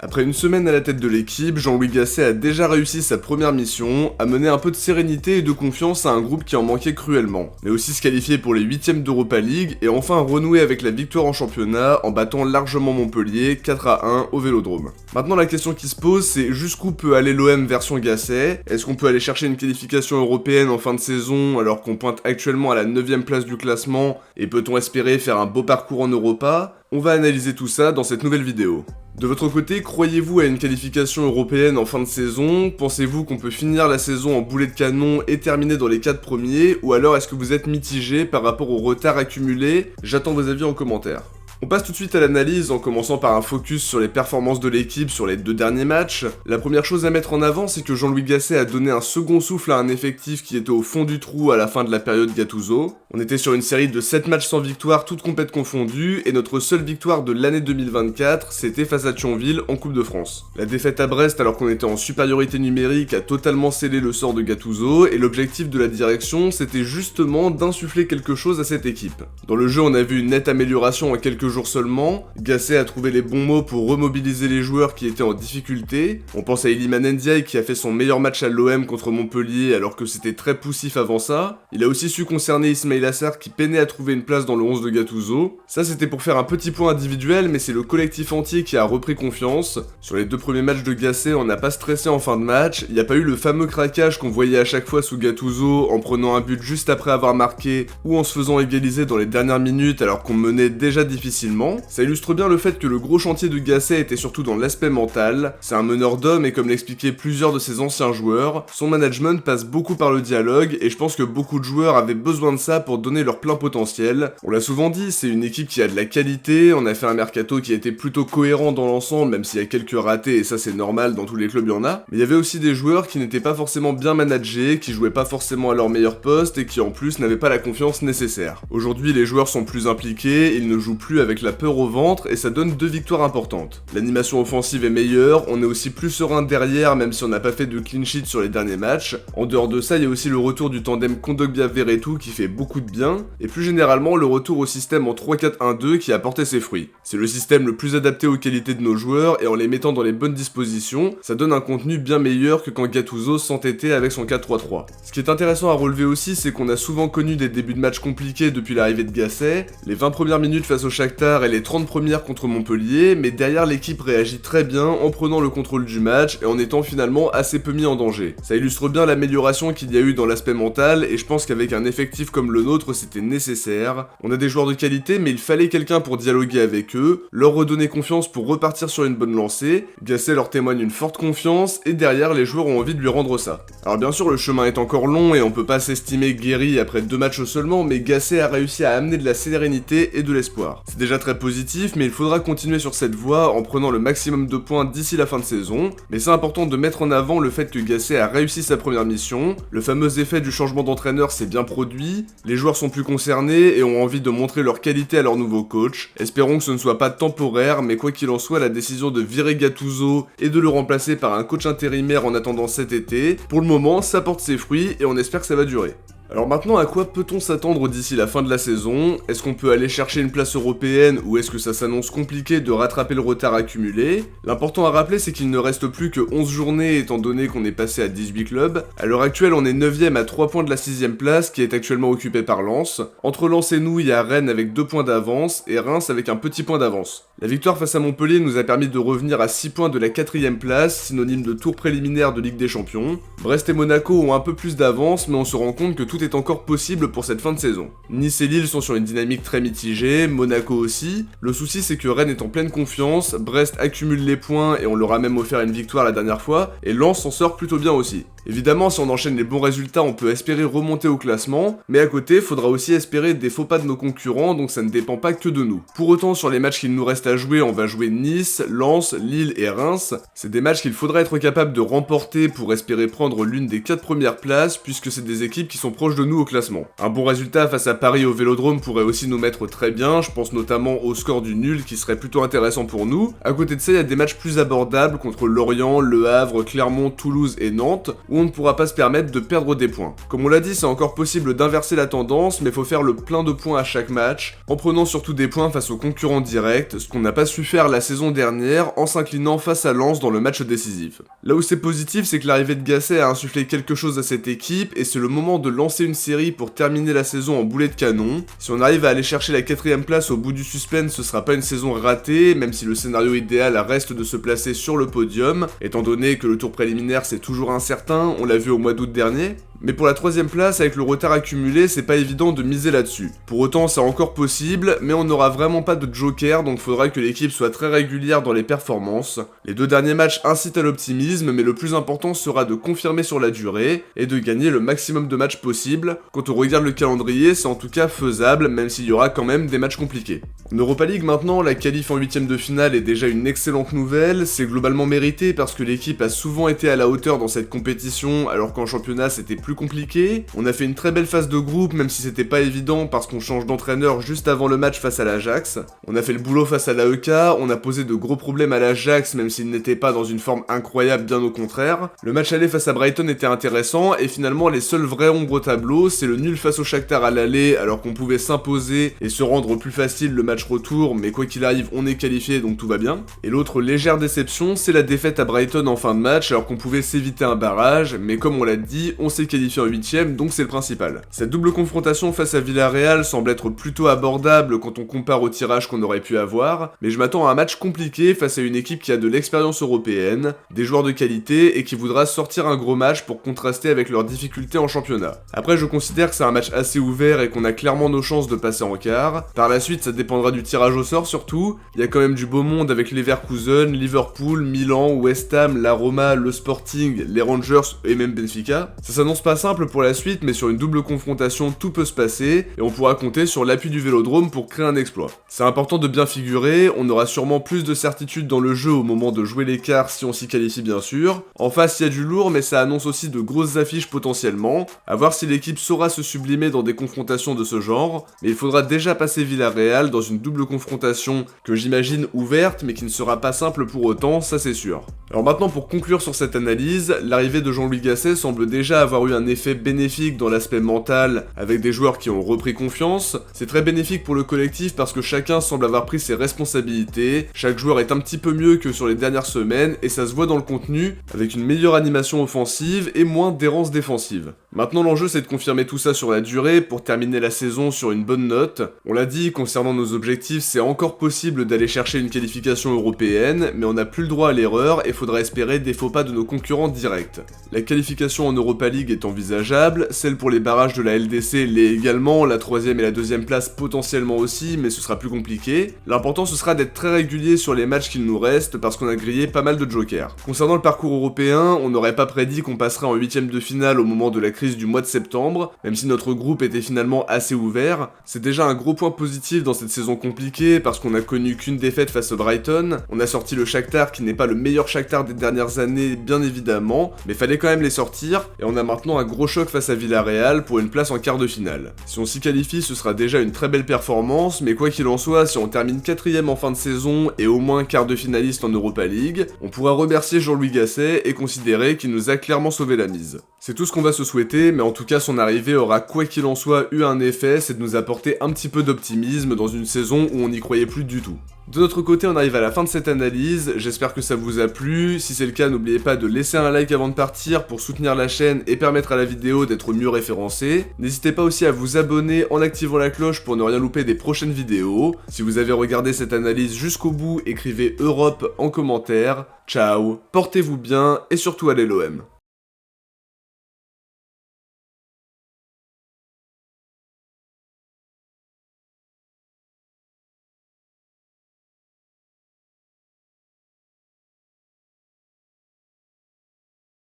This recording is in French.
Après une semaine à la tête de l'équipe, Jean-Louis Gasset a déjà réussi sa première mission, à mener un peu de sérénité et de confiance à un groupe qui en manquait cruellement, mais aussi se qualifier pour les 8ème d'Europa League et enfin renouer avec la victoire en championnat en battant largement Montpellier 4-1 au Vélodrome. Maintenant la question qui se pose c'est jusqu'où peut aller l'OM version Gasset? Est-ce qu'on peut aller chercher une qualification européenne en fin de saison alors qu'on pointe actuellement à la 9ème place du classement et peut-on espérer faire un beau parcours en Europa? On va analyser tout ça dans cette nouvelle vidéo. De votre côté, croyez-vous à une qualification européenne en fin de saison? Pensez-vous qu'on peut finir la saison en boulet de canon et terminer dans les 4 premiers? Ou alors est-ce que vous êtes mitigé par rapport au retard accumulé? J'attends vos avis en commentaire. On passe tout de suite à l'analyse en commençant par un focus sur les performances de l'équipe sur les 2 derniers matchs. La première chose à mettre en avant, c'est que Jean-Louis Gasset a donné un second souffle à un effectif qui était au fond du trou à la fin de la période Gattuso. On était sur une série de 7 matchs sans victoire, toutes compètes confondues, et notre seule victoire de l'année 2024, c'était face à Thionville en Coupe de France. La défaite à Brest alors qu'on était en supériorité numérique a totalement scellé le sort de Gattuso, et l'objectif de la direction, c'était justement d'insuffler quelque chose à cette équipe. Dans le jeu, on a vu une nette amélioration en quelques jours seulement. Gasset a trouvé les bons mots pour remobiliser les joueurs qui étaient en difficulté. On pense à Iliman Ndiaye qui a fait son meilleur match à l'OM contre Montpellier alors que c'était très poussif avant ça. Il a aussi su concerner Ismail Assar qui peinait à trouver une place dans le 11 de Gattuso. Ça c'était pour faire un petit point individuel mais c'est le collectif entier qui a repris confiance. Sur les 2 premiers matchs de Gasset, on n'a pas stressé en fin de match. Il n'y a pas eu le fameux craquage qu'on voyait à chaque fois sous Gattuso en prenant un but juste après avoir marqué ou en se faisant égaliser dans les dernières minutes alors qu'on menait déjà difficilement. Ça illustre bien le fait que le gros chantier de Gasset était surtout dans l'aspect mental. C'est un meneur d'hommes et comme l'expliquaient plusieurs de ses anciens joueurs, son management passe beaucoup par le dialogue et je pense que beaucoup de joueurs avaient besoin de ça pour donner leur plein potentiel. On l'a souvent dit, c'est une équipe qui a de la qualité, on a fait un mercato qui a été plutôt cohérent dans l'ensemble même s'il y a quelques ratés et ça c'est normal, dans tous les clubs il y en a. Mais il y avait aussi des joueurs qui n'étaient pas forcément bien managés, qui jouaient pas forcément à leur meilleur poste et qui en plus n'avaient pas la confiance nécessaire. Aujourd'hui les joueurs sont plus impliqués, ils ne jouent plus avec la peur au ventre et ça donne 2 victoires importantes. L'animation offensive est meilleure, on est aussi plus serein derrière même si on n'a pas fait de clean sheet sur les derniers matchs. En dehors de ça, il y a aussi le retour du tandem Kondogbia-Verretou qui fait beaucoup de bien et plus généralement le retour au système en 3-4-1-2 qui a porté ses fruits. C'est le système le plus adapté aux qualités de nos joueurs et en les mettant dans les bonnes dispositions, ça donne un contenu bien meilleur que quand Gattuso s'entêtait avec son 4-3-3. Ce qui est intéressant à relever aussi, c'est qu'on a souvent connu des débuts de match compliqués depuis l'arrivée de Gasset, les 20 premières minutes face au Shakhtar et les 30 premières contre Montpellier, mais derrière l'équipe réagit très bien en prenant le contrôle du match et en étant finalement assez peu mis en danger. Ça illustre bien l'amélioration qu'il y a eu dans l'aspect mental et je pense qu'avec un effectif comme le nôtre c'était nécessaire. On a des joueurs de qualité mais il fallait quelqu'un pour dialoguer avec eux, leur redonner confiance pour repartir sur une bonne lancée. Gasset leur témoigne une forte confiance et derrière les joueurs ont envie de lui rendre ça. Alors bien sûr le chemin est encore long et on peut pas s'estimer guéri après 2 matchs seulement, mais Gasset a réussi à amener de la sérénité et de l'espoir. C'est déjà très positif, mais il faudra continuer sur cette voie en prenant le maximum de points d'ici la fin de saison. Mais c'est important de mettre en avant le fait que Gasset a réussi sa première mission, le fameux effet du changement d'entraîneur s'est bien produit, les joueurs sont plus concernés et ont envie de montrer leur qualité à leur nouveau coach. Espérons que ce ne soit pas temporaire, mais quoi qu'il en soit, la décision de virer Gattuso et de le remplacer par un coach intérimaire en attendant cet été, pour le moment ça porte ses fruits et on espère que ça va durer. Alors maintenant, à quoi peut-on s'attendre d'ici la fin de la saison? Est-ce qu'on peut aller chercher une place européenne ou est-ce que ça s'annonce compliqué de rattraper le retard accumulé? L'important à rappeler, c'est qu'il ne reste plus que 11 journées étant donné qu'on est passé à 18 clubs. À l'heure actuelle, on est 9ème à 3 points de la 6ème place qui est actuellement occupée par Lens. Entre Lens et nous, il y a Rennes avec 2 points d'avance et Reims avec un petit point d'avance. La victoire face à Montpellier nous a permis de revenir à 6 points de la 4ème place, synonyme de tour préliminaire de Ligue des Champions. Brest et Monaco ont un peu plus d'avance, mais on se rend compte que tout est encore possible pour cette fin de saison. Nice et Lille sont sur une dynamique très mitigée, Monaco aussi. Le souci c'est que Rennes est en pleine confiance, Brest accumule les points et on leur a même offert une victoire la dernière fois, et Lens s'en sort plutôt bien aussi. Évidemment, si on enchaîne les bons résultats, on peut espérer remonter au classement, mais à côté, faudra aussi espérer des faux pas de nos concurrents, donc ça ne dépend pas que de nous. Pour autant, sur les matchs qu'il nous reste à jouer, on va jouer Nice, Lens, Lille et Reims. C'est des matchs qu'il faudra être capable de remporter pour espérer prendre l'une des 4 premières places, puisque c'est des équipes qui sont proches de nous au classement. Un bon résultat face à Paris au Vélodrome pourrait aussi nous mettre très bien, je pense notamment au score du nul qui serait plutôt intéressant pour nous. À côté de ça, il y a des matchs plus abordables contre Lorient, Le Havre, Clermont, Toulouse et Nantes, où on ne pourra pas se permettre de perdre des points. Comme on l'a dit, c'est encore possible d'inverser la tendance, mais faut faire le plein de points à chaque match, en prenant surtout des points face aux concurrents directs, ce qu'on n'a pas su faire la saison dernière en s'inclinant face à Lens dans le match décisif. Là où c'est positif, c'est que l'arrivée de Gasset a insufflé quelque chose à cette équipe, et c'est le moment de lancer une série pour terminer la saison en boulet de canon. Si on arrive à aller chercher la 4ème place au bout du suspense, ce sera pas une saison ratée, même si le scénario idéal reste de se placer sur le podium, étant donné que le tour préliminaire c'est toujours incertain, on l'a vu au mois d'août dernier. Mais pour la 3ème place, avec le retard accumulé, c'est pas évident de miser là-dessus. Pour autant, c'est encore possible, mais on n'aura vraiment pas de joker, donc faudra que l'équipe soit très régulière dans les performances. Les 2 derniers matchs incitent à l'optimisme, mais le plus important sera de confirmer sur la durée, et de gagner le maximum de matchs possible. Quand on regarde le calendrier, c'est en tout cas faisable, même s'il y aura quand même des matchs compliqués. En Europa League maintenant, la qualif en 8ème de finale est déjà une excellente nouvelle, c'est globalement mérité parce que l'équipe a souvent été à la hauteur dans cette compétition, alors qu'en championnat c'était plus compliqué. On a fait une très belle phase de groupe, même si c'était pas évident parce qu'on change d'entraîneur juste avant le match face à l'Ajax. On a fait le boulot face à l'AEK, on a posé de gros problèmes à l'Ajax, même s'il n'était pas dans une forme incroyable, bien au contraire. Le match aller face à Brighton était intéressant, et finalement les seules vraies ombres au tableau, c'est le nul face au Shakhtar à l'aller, alors qu'on pouvait s'imposer et se rendre plus facile le match retour, mais quoi qu'il arrive, on est qualifié, donc tout va bien. Et l'autre légère déception, c'est la défaite à Brighton en fin de match, alors qu'on pouvait s'éviter un barrage, mais comme on l'a dit, on s'est qualifié en 8ème, donc c'est le principal. Cette double confrontation face à Villarreal semble être plutôt abordable quand on compare au tirage qu'on aurait pu avoir, mais je m'attends à un match compliqué face à une équipe qui a de l'expérience européenne, des joueurs de qualité et qui voudra sortir un gros match pour contraster avec leurs difficultés en championnat. Après, je considère que c'est un match assez ouvert et qu'on a clairement nos chances de passer en quart. Par la suite, ça dépendra du tirage au sort surtout. Il y a quand même du beau monde avec Leverkusen, Liverpool, Milan, West Ham, la Roma, le Sporting, les Rangers et même Benfica. Ça s'annonce pas simple pour la suite, mais sur une double confrontation, tout peut se passer et on pourra compter sur l'appui du Vélodrome pour créer un exploit. C'est important de bien figurer, on aura sûrement plus de certitude dans le jeu au moment de jouer l'écart si on s'y qualifie bien sûr. En face, il y a du lourd, mais ça annonce aussi de grosses affiches potentiellement. À voir si l'équipe saura se sublimer dans des confrontations de ce genre, mais il faudra déjà passer Villarreal dans une double confrontation que j'imagine ouverte, mais qui ne sera pas simple pour autant, ça c'est sûr. Alors maintenant, pour conclure sur cette analyse, l'arrivée de Jean-Louis Gasset semble déjà avoir eu un effet bénéfique dans l'aspect mental, avec des joueurs qui ont repris confiance. C'est très bénéfique pour le collectif parce que chacun semble avoir pris ses responsabilités, chaque joueur est un petit peu mieux que sur les dernières semaines, et ça se voit dans le contenu, avec une meilleure animation offensive et moins d'errance défensive. Maintenant l'enjeu c'est de confirmer tout ça sur la durée pour terminer la saison sur une bonne note. On l'a dit, concernant nos objectifs, c'est encore possible d'aller chercher une qualification européenne, mais on n'a plus le droit à l'erreur et faudra espérer des faux pas de nos concurrents directs. La qualification en Europa League est envisageable, celle pour les barrages de la LDC l'est également, la 3ème et la 2ème place potentiellement aussi, mais ce sera plus compliqué. L'important ce sera d'être très régulier sur les matchs qu'il nous reste parce qu'on a grillé pas mal de jokers. Concernant le parcours européen, on n'aurait pas prédit qu'on passerait en 8ème de finale au moment de la crise du mois de septembre, même si notre groupe était finalement assez ouvert. C'est déjà un gros point positif dans cette saison compliquée parce qu'on a connu qu'une défaite face au Brighton, on a sorti le Shakhtar qui n'est pas le meilleur Shakhtar des dernières années bien évidemment, mais fallait quand même les sortir, et on a maintenant un gros choc face à Villarreal pour une place en quart de finale. Si on s'y qualifie, ce sera déjà une très belle performance, mais quoi qu'il en soit, si on termine 4ème en fin de saison et au moins quart de finaliste en Europa League, on pourra remercier Jean-Louis Gasset et considérer qu'il nous a clairement sauvé la mise. C'est tout ce qu'on va se souhaiter, mais en tout cas son arrivée aura quoi qu'il en soit eu un effet, c'est de nous apporter un petit peu d'optimisme dans une saison où on n'y croyait plus du tout. De notre côté, on arrive à la fin de cette analyse, j'espère que ça vous a plu, si c'est le cas, n'oubliez pas de laisser un like avant de partir pour soutenir la chaîne et permettre à la vidéo d'être mieux référencée. N'hésitez pas aussi à vous abonner en activant la cloche pour ne rien louper des prochaines vidéos. Si vous avez regardé cette analyse jusqu'au bout, écrivez Europe en commentaire. Ciao, portez-vous bien et surtout allez l'OM.